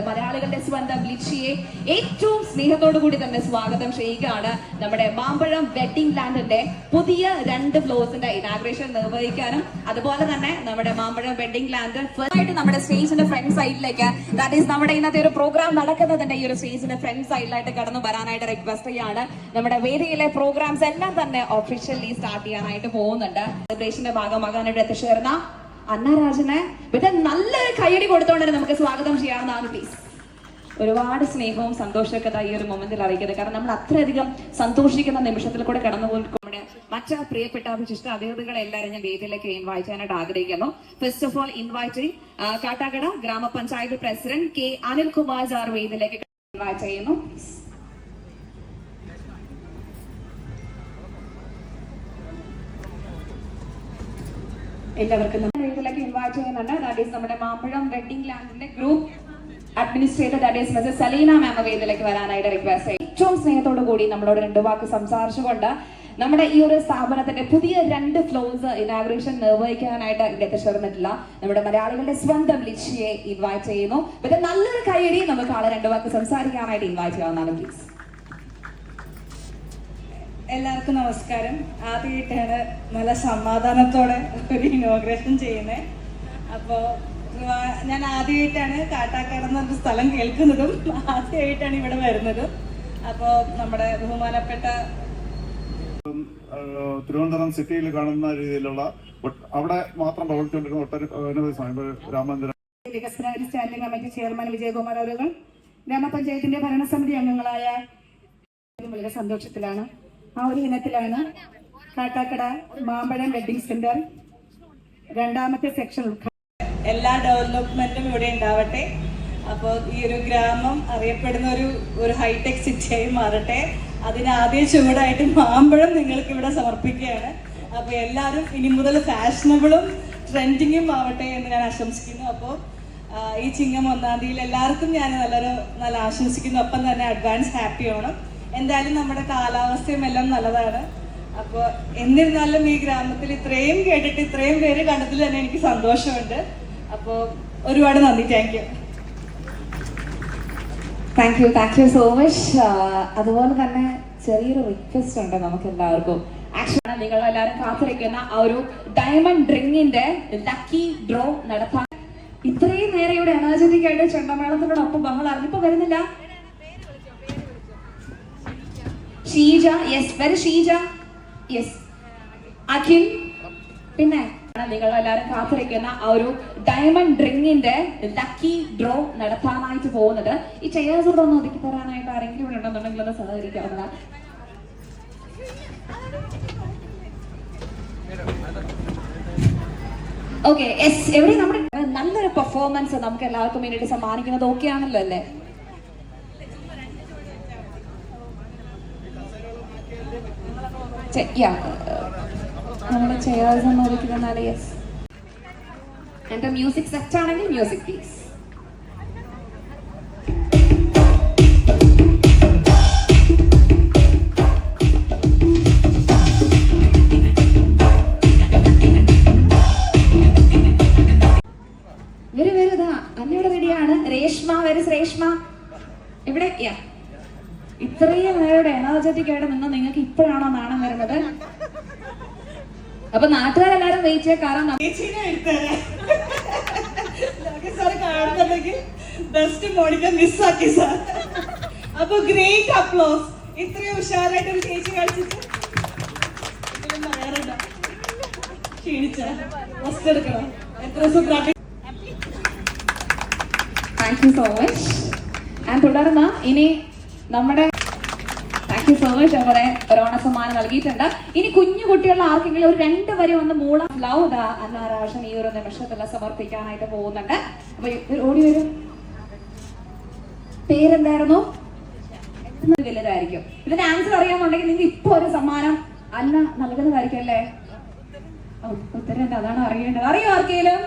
മലയാളികളുടെ സ്വന്തം ലിച്ചിയെ ഏറ്റവും സ്നേഹത്തോടു കൂടി തന്നെ സ്വാഗതം ചെയ്യുകയാണ്. നമ്മുടെ മാമ്പഴം വെഡിങ് ലാൻഡിന്റെ പുതിയ 2 ഫ്ലോർസിന്റെ ഇനാഗ്രേഷൻ നിർവഹിക്കാനും അതുപോലെ തന്നെ നമ്മുടെ മാമ്പഴം വെഡിങ് ലാൻഡ് ഫസ്റ്റ് ആയിട്ട് നമ്മുടെ സ്റ്റേജിന്റെ ഫ്രണ്ട് സൈഡിലേക്ക്, ദാറ്റ് ഈസ് നമ്മുടെ ഇന്നത്തെ ഒരു പ്രോഗ്രാം നടക്കുന്നതിന്റെ ഈ ഒരു സ്റ്റേജിന്റെ ഫ്രണ്ട് സൈഡിലായിട്ട് കടന്നു വരാനായിട്ട് റിക്വസ്റ്റ് ചെയ്യാണ്. നമ്മുടെ വേദിയിലെ പ്രോഗ്രാംസ് എല്ലാം തന്നെ ഒഫീഷ്യലി സ്റ്റാർട്ട് ചെയ്യാനായിട്ട് പോകുന്നുണ്ട്. സെലിബ്രേഷന്റെ ഭാഗമാകാനായിട്ട് എത്തിച്ചേർന്ന അന്നരാജനെ പിന്നെ നല്ലൊരു കൈയടി കൊടുത്തോണ്ട് നമുക്ക് സ്വാഗതം ചെയ്യാവുന്നതാണ്. പ്ലീസ്. ഒരുപാട് സ്നേഹവും സന്തോഷമൊക്കെ ഈ ഒരു മൊമെന്റിൽ അറിയിക്കുന്നത്. കാരണം നമ്മൾ അത്രയധികം സന്തോഷിക്കുന്ന നിമിഷത്തിൽ കൂടെ കടന്നുപോയി നമ്മുടെ മറ്റു പ്രിയപ്പെട്ട വിശിഷ്ട അതിഥികളെ എല്ലാവരും ഞാൻ വേദിയിലേക്ക് ഇൻവൈറ്റ് ചെയ്യാനായിട്ട് ആഗ്രഹിക്കുന്നു. First of all inviting Kattakada grama panchayat president K Anilkumar sir വേദിയിലേക്ക് ഇൻവൈറ്റ് ചെയ്യുന്നു. എല്ലാവർക്കും ഇതിലേക്ക് ഇൻവൈറ്റ് ചെയ്യുന്നുണ്ട്. ദാറ്റ് ഈസ് നമ്മുടെ മാമ്പഴം വെഡിങ് ലാൻഡിന്റെ group administrator that is missus Saleena ma'am വേദിയിലേക്ക് വരാനായിട്ട് റിക്വസ്റ്റ് ചെയ്യും. ഏറ്റവും സ്നേഹത്തോടു കൂടി നമ്മളോട് 2 വാക്ക് സംസാരിച്ചുകൊണ്ട് നമ്മുടെ ഈ ഒരു സ്ഥാപനത്തിന്റെ പുതിയ 2 ഫ്ലോർസ് ഇനാഗ്രേഷൻ നിർവഹിക്കാനായിട്ട് ഇവിടെ എത്തിച്ചേർന്നിട്ടില്ല നമ്മുടെ മലയാളികളുടെ സ്വന്തം ലിച്ചിയെ ഇൻവൈറ്റ് ചെയ്യുന്നു. പിന്നെ നല്ലൊരു കൈയടി നമുക്ക് ആളെ 2 വാക്ക് സംസാരിക്കാനായിട്ട് ഇൻവൈറ്റ് ചെയ്യാവുന്നതാണ്. പ്ലീസ്. എല്ലാവർക്കും നമസ്കാരം. ആദ്യമായിട്ടാണ് നല്ല സമാധാനത്തോടെ ഒരു ഇനോഗ്രേഷൻ ചെയ്യുന്നത്. അപ്പോൾ ഞാൻ ആദ്യമായിട്ടാണ് കാട്ടാക്കട എന്നൊരു സ്ഥലം കേൾക്കുന്നതും ആദ്യമായിട്ടാണ് ഇവിടെ വരുന്നതും. അപ്പോൾ നമ്മുടെ ബഹുമാനപ്പെട്ട തിരുവനന്തപുരം സിറ്റിയിൽ കാണുന്ന രീതിയിലുള്ള അവിടെ മാത്രം പ്രവർത്തിച്ചുകൊണ്ടിരുന്ന രാമചന്ദ്രൻ വികസന സ്റ്റാൻഡിംഗ് കമ്മിറ്റി ചെയർമാൻ വിജയകുമാർ അവരുകൾ, ഗ്രാമപഞ്ചായത്തിന്റെ ഭരണസമിതി അംഗങ്ങളായ വളരെ സന്തോഷത്തിലാണ്. ആ ഒരു ഇനത്തിലാണ് കാട്ടാക്കട മാമ്പഴം വെഡിങ് സെന്റർ 2ാമത്തെ സെക്ഷൻ എല്ലാ ഡെവലപ്മെന്റും ഇവിടെ ഉണ്ടാവട്ടെ. അപ്പോൾ ഈ ഒരു ഗ്രാമം അറിയപ്പെടുന്ന ഒരു ഹൈടെക് സിറ്റിയായി മാറട്ടെ. അതിനാദ്യം ചൂടായിട്ട് മാമ്പഴം നിങ്ങൾക്ക് ഇവിടെ സമർപ്പിക്കുകയാണ്. അപ്പോൾ എല്ലാവരും ഇനി മുതൽ ഫാഷനബിളും ട്രെൻഡിങ്ങും ആവട്ടെ എന്ന് ഞാൻ ആശംസിക്കുന്നു. അപ്പോൾ ഈ ചിങ്ങം 1-ാം തീയതിയിൽ എല്ലാവർക്കും ഞാൻ നല്ല ആശംസിക്കുന്നു. ഒപ്പം തന്നെ അഡ്വാൻസ് ഹാപ്പി ഓണം. എന്തായാലും നമ്മുടെ കാലാവസ്ഥയും എല്ലാം നല്ലതാണ്. അപ്പോൾ എന്നിരുന്നാലും ഈ ഗ്രാമത്തിൽ ഇത്രയും കേട്ടിട്ട് ഇത്രയും പേര് കണ്ടതിൽ തന്നെ എനിക്ക് സന്തോഷമുണ്ട്. അപ്പോൾ ഒരുപാട് നന്ദി. Thank you so much. അതുപോലെ തന്നെ ചെറിയൊരു റിക്വസ്റ്റ് ഉണ്ട് നമുക്ക് എല്ലാവർക്കും. ആക്ച്വലി നിങ്ങൾ എല്ലാവരും കാത്തിരിക്കുന്ന ആ ഒരു ഡയമണ്ട് റിങ്ങിന്റെ ലക്കി ഡ്രോ നടത്താൻ ഇത്രയും നേരെ ഇവിടെ എനർജറ്റിക് ആയിട്ട് ചെണ്ടമേളത്തിനോടൊപ്പം ബഹളം അറിഞ്ഞിപ്പോ വരുന്നില്ല. Sheeja, yes, very Sheeja, yes, Akhil. പിന്നെ നിങ്ങൾ എല്ലാവരും കാത്തിരിക്കുന്ന ആ ഒരു ഡയമണ്ട് റിങ്ങിന്റെ ലക്കി ഡ്രോ നടത്താനായിട്ട് പോകുന്നത്. ഈ ചെയേഴ്സ് കൂടെ ഒന്ന് ഒതുക്കി തരാനായിട്ട് ആരെങ്കിലും ഇവിടെ ഉണ്ടെന്നുണ്ടെങ്കിൽ ഒന്ന് സഹകരിക്കാവുന്നതാണ്. Okay, yes. എവിടെ നമ്മുടെ നല്ലൊരു പെർഫോമൻസ് നമുക്ക് എല്ലാവർക്കും വേണ്ടിയിട്ട് സമ്മാനിക്കുന്നത് ഓക്കെ ആണല്ലോ അല്ലേ? നമ്മുടെ ചെയേഴ്സ് ഒന്ന് ഒതുക്കി തന്നാലേ. യെസ്. എന്റെ മ്യൂസിക് സെറ്റ് ആണെങ്കിൽ മ്യൂസിക് പ്ലീസ്. വരുതാ അന്നയുടെ റെഡിയാണ്. രേഷ്മ, വരും രേഷ്മ. ഇവിടെ ഇത്രയും നേരം എനർജറ്റിക് ആയിട്ട് നിന്ന് നിങ്ങൾക്ക് ഇപ്പോഴാണോ നാണം വരുന്നത്? അപ്പൊ നാട്ടുകാരെല്ലാരും വെയിറ്റ് ചെയ്യാൻ. കാരണം അപ്പൊ ഗ്രേറ്റ് അപ്ലോസ്. ഇത്രയും ഉഷാറായിട്ട് ഒരു ചേച്ചി കളിച്ചിട്ട് ക്ഷീണിച്ച ഫസ്റ്റ് എടുക്കണം. എത്ര സുഖം. Thank you so much. And തുടർന്ന് ഇനി നമ്മുടെ താങ്ക് യു സോ മച്ച് അവരെ ഒരോണ സമ്മാനം നൽകിയിട്ടുണ്ട്. ഇനി കുഞ്ഞു കുട്ടികളുടെ ആർക്കെങ്കിലും ഒരു 2 വരെ ഒന്ന് മൂളം ലൗദ അന്നാരാഷൻ ഈ ഒരു നിമിഷത്തിൽ സമർപ്പിക്കാനായിട്ട് പോകുന്നുണ്ട്. അപ്പൊ ഓടി വരും. പേരെന്തായിരുന്നു? വലുതായിരിക്കും. ഇതിന്റെ ആൻസർ അറിയാന്നുണ്ടെങ്കിൽ നിങ്ങൾക്ക് ഇപ്പൊ ഒരു സമ്മാനം അല്ല നൽകുന്നതായിരിക്കും അല്ലേ? ഉത്തരം അതാണ് അറിയേണ്ടത്. അറിയോ ആർക്കെങ്കിലും?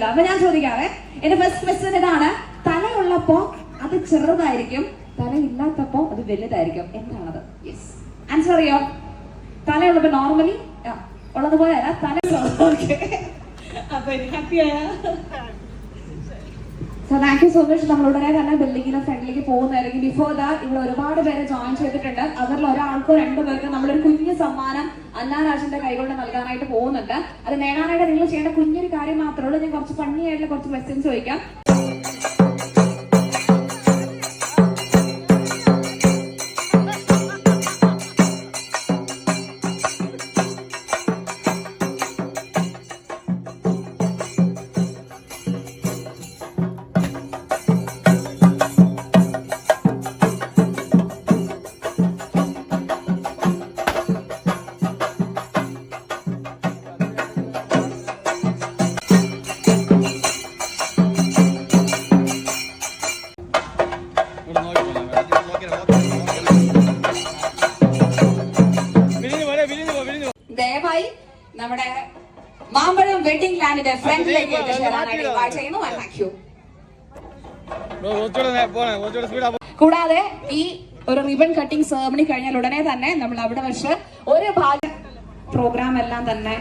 അപ്പൊ ഞാൻ ചോദിക്കാവേ. എന്റെ ഫസ്റ്റ് ക്വസ്റ്റ്യൻ ഇതാണ്. തലയുള്ളപ്പോ അത് ചെറുതായിരിക്കും, തലയില്ലാത്തപ്പോ അത് വലുതായിരിക്കും. എന്താണത്? യെസ്, ആൻസർ അറിയോ? തലയുള്ളപ്പോ നോർമലി ഉള്ളതുപോലെ അല്ല, തല. അപ്പൊ ഹാപ്പിയായ so thank you so much. നമ്മൾ ഉടനെ തന്നെ ബിൽഡിങ്ങിന് ഫ്രണ്ടിലേക്ക് പോകുന്നതായിരിക്കും. ബിഫോർ ദാറ്റ് ഇവിടെ ഒരുപാട് പേര് ജോയിൻ ചെയ്തിട്ടുണ്ട്. അവരിൽ ഒരാൾക്കോ രണ്ടു പേർക്ക് നമ്മളൊരു കുഞ്ഞു സമ്മാനം അന്നാരാജിന്റെ കൈകൊണ്ട് നൽകാനായിട്ട് പോകുന്നുണ്ട്. അത് നേടാനായിട്ട് നിങ്ങൾ ചെയ്യേണ്ട കുഞ്ഞൊരു കാര്യം മാത്രമേ ഉള്ളൂ. ഞാൻ കുറച്ച് ഫണ്ണിയായിട്ടുള്ള കുറച്ച് ക്വസ്റ്റ്യൻസ് ചോദിക്കാം. ദയവായി നമ്മുടെ മാമ്പഴം വെഡിങ് ലാൻഡിന്റെ ഫ്രണ്ടിലേക്ക് എത്തിച്ചേരാനായിട്ട് ഇൻവൈറ്റ് ചെയ്യുന്നു. Thank you. കൂടാതെ ഈ ഒരു റിബൺ കട്ടിംഗ് സെറമണി കഴിഞ്ഞാൽ ഉടനെ തന്നെ നമ്മൾ അവിടെ വെച്ച് ഒരു ഭാഗം പ്രോഗ്രാം എല്ലാം തന്നെ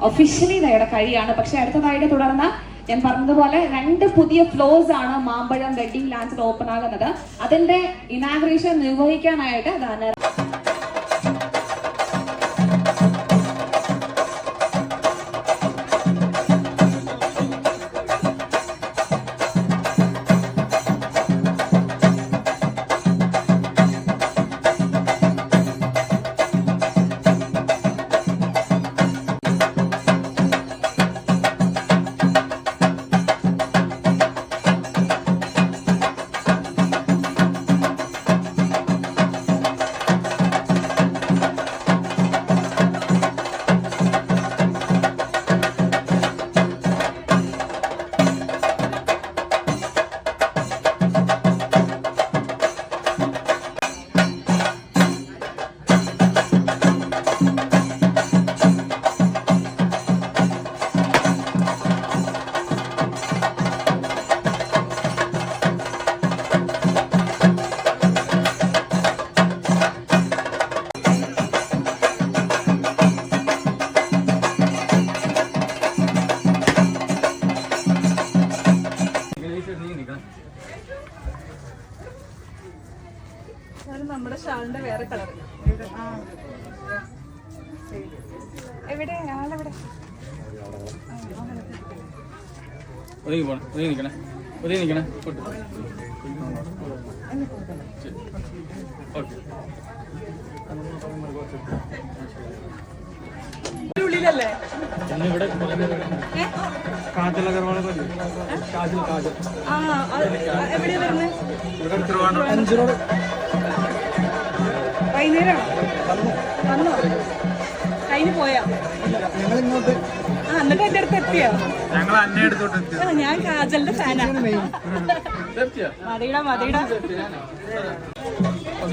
ഒഫീഷ്യലി ഇവിടെ കഴിയാണ്. പക്ഷെ അടുത്തതായിട്ട് തുടർന്ന് ഞാൻ പറഞ്ഞതുപോലെ 2 പുതിയ ഫ്ലോർസ് ആണ് മാമ്പഴം വെഡിങ് ലാൻഡിൽ ഓപ്പൺ ആകുന്നത്. അതിന്റെ ഇനാഗ്രേഷൻ നിർവഹിക്കാനായിട്ട് നമ്മുടെ ഷാളിന്റെ വേറെ കളർ എവിടെ ആളെവിടെ ഉള്ളിലല്ലേ കാജൽ അഗർവാൾ കാജൽ കാജൽ എവിടെയാ വരുന്നത്? അഞ്ചിനോട് വൈകുന്നേരമാണോ വന്നോ? കഴിഞ്ഞ് പോയാ ഞങ്ങൾ ഇങ്ങോട്ട് എന്നിട്ട് എന്റെ അടുത്ത് എത്തിയോ? ഞങ്ങൾ അന്നെ എടുത്തോട്ട് ഞാൻ കാജലിന്റെ ഫാനാണ്. മതിയിടാ മതിയിടാ.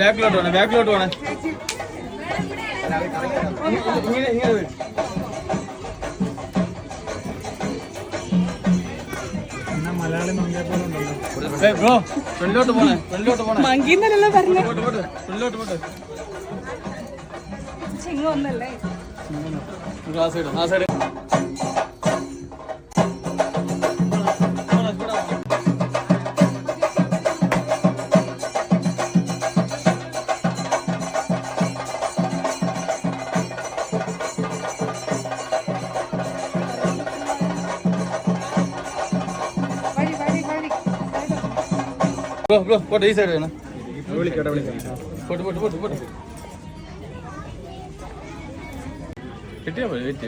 ബാക്കിലോട്ട് വേണേ ബാക്കിലോട്ട് വേണേ ഇങ്ങനെ ഇങ്ങനെ വരും. മലയാളി ബ്രോ ഫ്രണ്ടിലോട്ട് പോണേ ഫ്രണ്ടിലോട്ട് പോണേ മങ്കിന്നല്ലല്ലോ പറഞ്ഞു. ഫ്രണ്ടിലോട്ട് പോട്ടെ ചിങ്ങ ഒന്നല്ലേ ആ സൈഡ് ആ സൈഡ് ബ്രോ ബ്രോ പോട്ടെ ഈ സൈഡ് വേണം വിളിക്കട്ടെ വിളിക്കാം പോട്ട് പോട്ട് പോട്ട് പോട്ട് കിട്ടിയാ പോലെ വെയിറ്റ്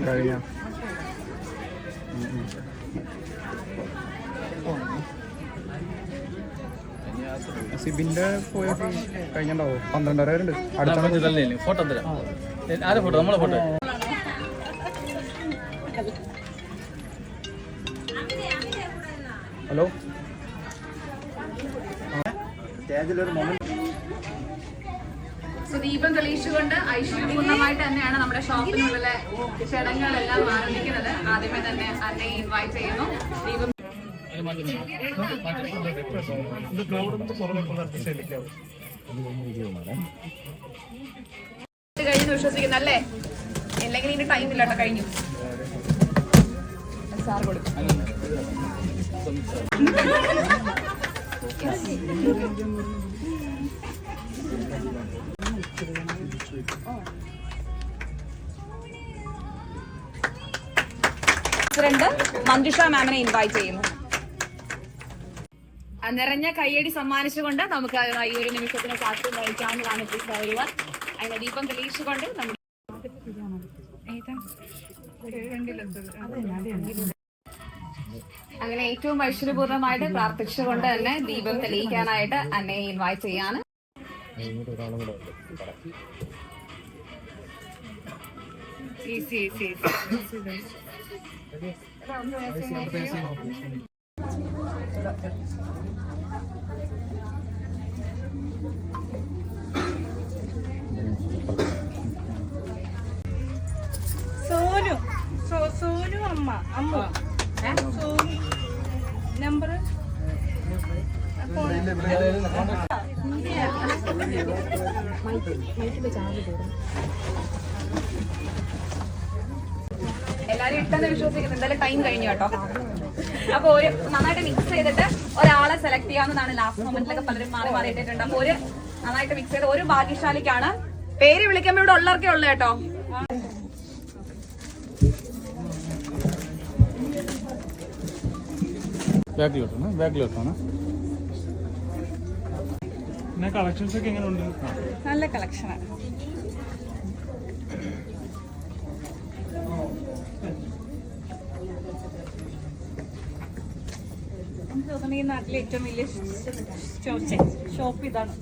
കഴിയാം. സിബിന്റെ പോയൊക്കെ കഴിഞ്ഞിട്ടുണ്ടാവോ? 12 വരെ ഉണ്ട്. അടുത്ത ഫോട്ടോ തരാം. ആരെ ഫോട്ടോ? നമ്മളെ ഫോട്ടോ. ഹലോ ദീപം തെളിയിച്ചുകൊണ്ട് ഐശ്വര്യപൂർണ്ണമായിട്ട് തന്നെയാണ് നമ്മുടെ ഷോപ്പിനുള്ളിലെ ചടങ്ങുകളെല്ലാം ആരംഭിക്കുന്നത്. ആദ്യമേ തന്നെ അന്നെ ഇൻവൈറ്റ് ചെയ്യുന്നു. ദീപം കഴിഞ്ഞു വിശ്വസിക്കുന്നല്ലേ? അല്ലെങ്കിൽ ഇനി ടൈം ഇല്ല കേട്ടോ. കഴിഞ്ഞു. സാർ കൊടുക്കും. മഞ്ജുഷ മാമിനെ ഇൻവൈറ്റ് ചെയ്യുന്നു. നിറഞ്ഞ കയ്യടി സമ്മാനിച്ചുകൊണ്ട് നമുക്ക് ഈ ഒരു നിമിഷത്തിന് സാക്ഷ്യം വഹിക്കാവുന്നതാണ്. വരുവാൻ അതിനെ ദീപം തെളിയിച്ചുകൊണ്ട് നമുക്ക് അങ്ങനെ ഏറ്റവും ഐശ്വര്യപൂർണ്ണമായിട്ട് പ്രാർത്ഥിച്ചുകൊണ്ട് തന്നെ ദീപം തെളിയിക്കാനായിട്ട് എന്നെ ഇൻവൈറ്റ് ചെയ്യാണ്. സോനു സോനു അമ്മ സോനു നമ്പർ എല്ലാരും ഇട്ടെന്ന് വിശ്വസിക്കുന്നു. എന്തായാലും ടൈം കഴിഞ്ഞു കേട്ടോ. അപ്പൊ ഒരു നന്നായിട്ട് മിക്സ് ചെയ്തിട്ട് ഒരാളെ സെലക്ട് ചെയ്യാവുന്നതാണ്. ലാസ്റ്റ് മൊമെന്റിലൊക്കെ പലരും മാറി മാറി ഇട്ടിട്ടുണ്ട്. അപ്പൊ ഒരു നന്നായിട്ട് മിക്സ് ചെയ്ത് ഒരു ഭാഗ്യശാലിക്കാണ്. പേര് വിളിക്കുമ്പോൾ ഇവിടെ ഉള്ളവർക്കേ ഉള്ളു കേട്ടോ. ബാക്കിലോട്ടാണ്. കളക്ഷൻസ് ഒക്കെ എങ്ങനെയുണ്ട്? നല്ല കളക്ഷനാണ്. ഈ നാട്ടിലെ ഏറ്റവും വലിയ ഷോപ്പ് ഇതാണ്.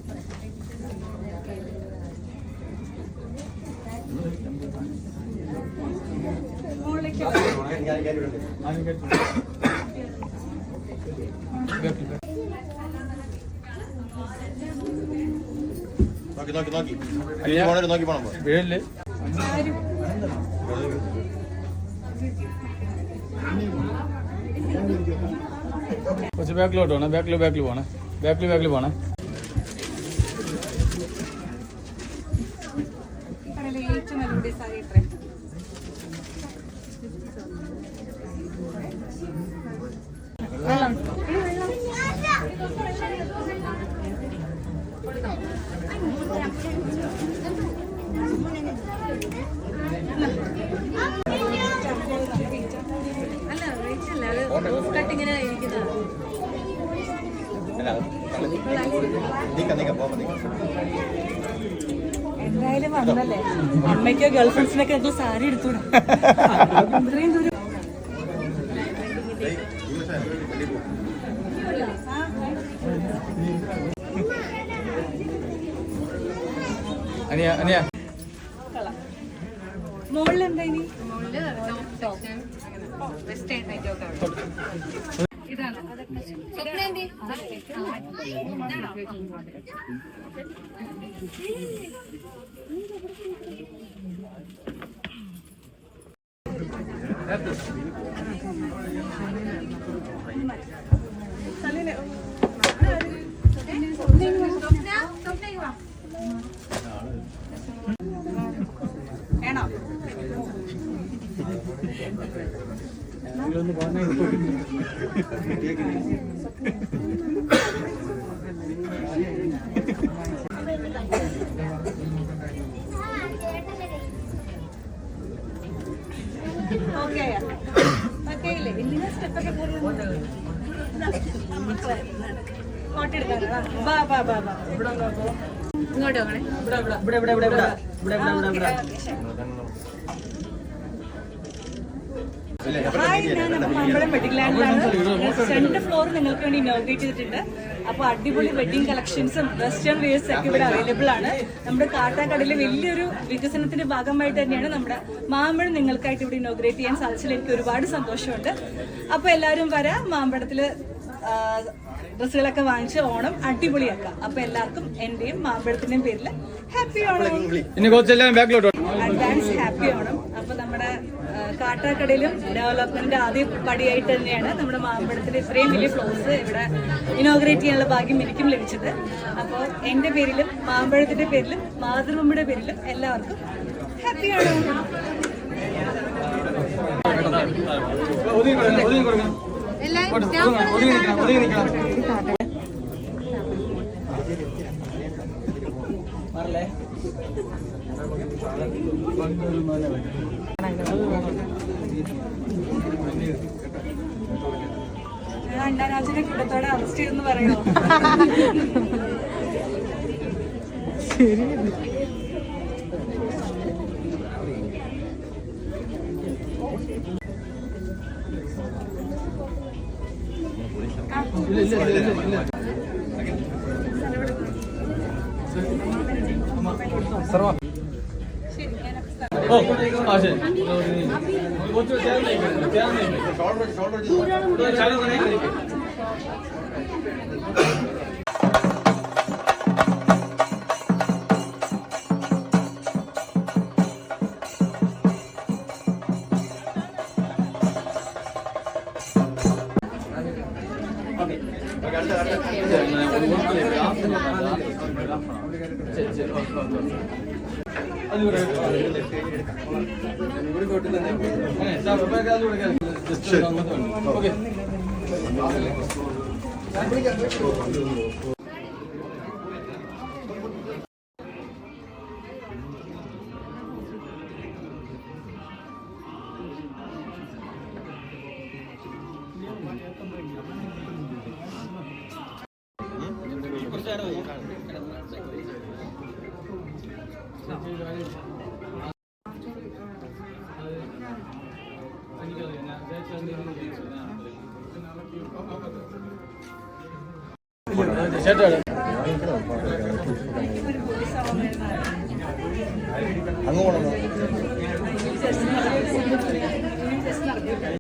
വീഴല്ലേ? കുറച്ച് ബാക്കിലോട്ട് പോണേ. ബാക്കിൽ പോണേ. ഏറ്റവും നല്ല സാരി ഇത്രേ. ഇങ്ങനെ എന്തായാലും വന്നല്ലേ, അമ്മയ്ക്കോ ഗേൾ ഫ്രണ്ട്സിനൊക്കെ ഞങ്ങൾ സാരി എടുത്തൂടാ. ഇത്രയും ദൂരം മോളിൽ എന്താ ഇനി? ഇതാണ് വേണോ? ഓക്കെ ഓക്കെ ഇല്ലേ? എന്തിനാ സ്റ്റെപ്പൊക്കെ കൂടുതൽ ഫോട്ടോ എടുക്കാനാ? ബാ ബാ ബാ ബാ ഇങ്ങോട്ട് പോകണേ. ഹായ്, ഞാൻ നമ്മുടെ മാമ്പഴം വെഡിങ് ലാൻഡിലാണ്. 2 ഫ്ലോർ നിങ്ങൾക്ക് വേണ്ടി ഇനോഗ്രേറ്റ് ചെയ്തിട്ടുണ്ട്. അപ്പോൾ അടിപൊളി വെഡിങ് കളക്ഷൻസും വെസ്റ്റേൺ വെയേഴ്സ് ഒക്കെ ഇവിടെ അവൈലബിൾ ആണ്. നമ്മുടെ കാട്ടാക്കടയിലെ വലിയൊരു വികസനത്തിന്റെ ഭാഗമായിട്ട് തന്നെയാണ് നമ്മുടെ മാമ്പഴം നിങ്ങൾക്കായിട്ട് ഇവിടെ ഇനോഗ്രേറ്റ് ചെയ്യാൻ സാധിച്ചതിൽ എനിക്ക് ഒരുപാട് സന്തോഷമുണ്ട്. അപ്പോൾ എല്ലാവരും വരാം, മാമ്പഴത്തിൽ ഡ്രസ്സുകളൊക്കെ വാങ്ങിച്ച് ഓണം അടിപൊളിയാക്കാം. അപ്പോൾ എല്ലാവർക്കും എന്റെയും മാമ്പഴത്തിന്റെയും പേരിൽ ഹാപ്പി ഓണം. അഡ്വാൻസ് ഹാപ്പി ആവണം. അപ്പൊ നമ്മുടെ കാട്ടാക്കടയിലും ഡെവലപ്മെന്റ് ആദ്യ പടിയായിട്ട് തന്നെയാണ് നമ്മുടെ മാമ്പഴത്തിന്റെ ഇത്രയും വലിയ ഫ്ലോസ് ഇവിടെ ഇനോഗ്രേറ്റ് ചെയ്യാനുള്ള ഭാഗ്യം എനിക്കും ലഭിച്ചത്. അപ്പോൾ എന്റെ പേരിലും മാമ്പഴത്തിന്റെ പേരിലും മാതൃഭൂമിയുടെ പേരിലും എല്ലാവർക്കും ഹാപ്പിയാണ്. അണ്ണാരാജനെ കൂട്ടത്തോടെ അറസ്റ്റ് ചെയ്തെന്ന് പറയോ? ശരി. സർവ അങ്ങ് പോകണം.